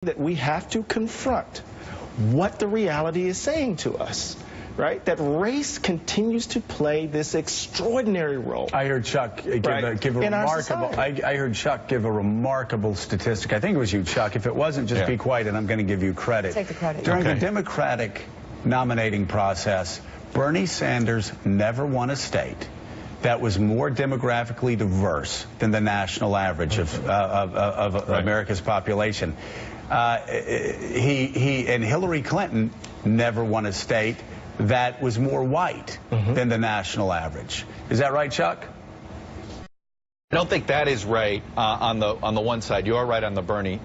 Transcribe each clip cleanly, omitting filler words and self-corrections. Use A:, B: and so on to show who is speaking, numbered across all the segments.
A: that we have to confront what the reality is saying to us, right? That race continues to play this extraordinary role.
B: I heard Chuck give a remarkable statistic. I think it was you, Chuck. If it wasn't, just be quiet, and I'm going to give you credit.
C: Take the credit.
B: During the Democratic nominating process, Bernie Sanders never won a state that was more demographically diverse than the national average of America's population. And Hillary Clinton never won a state that was more white than the national average. Is that right, Chuck?
D: I don't think that is right on the one side. You are right on the Bernie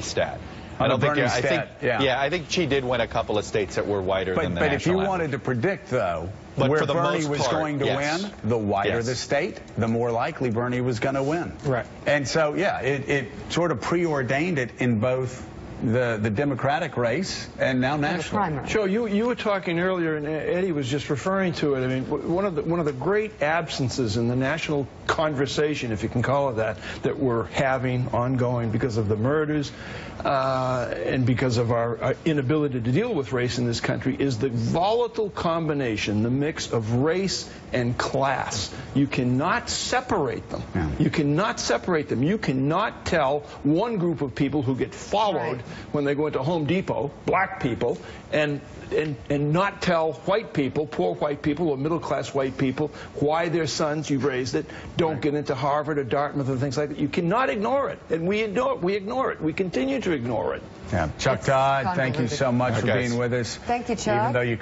D: stat. I think she did win a couple of states that were whiter than the national average.
B: But if you wanted to predict, though, where Bernie was going to win, the whiter the state, the more likely Bernie was going to win.
A: Right.
B: And so, yeah, it sort of preordained it in both the Democratic race and now national.
E: Joe, you were talking earlier, and Eddie was just referring to it. I mean, one of the great absences in the national conversation, if you can call it that we're having ongoing because of the murders and because of our inability to deal with race in this country, is the volatile combination, the mix of race and class. You cannot separate them. Yeah. You cannot separate them. You cannot tell one group of people who get followed when they go into Home Depot, black people, and not tell white people, poor white people or middle-class white people, why their sons, you've raised it, don't get into Harvard or Dartmouth and things like that. You cannot ignore it, and we ignore it. We continue to ignore it.
B: Yeah. Chuck Todd, thank you so much for being with us.
C: Thank you, Chuck.
B: Even though you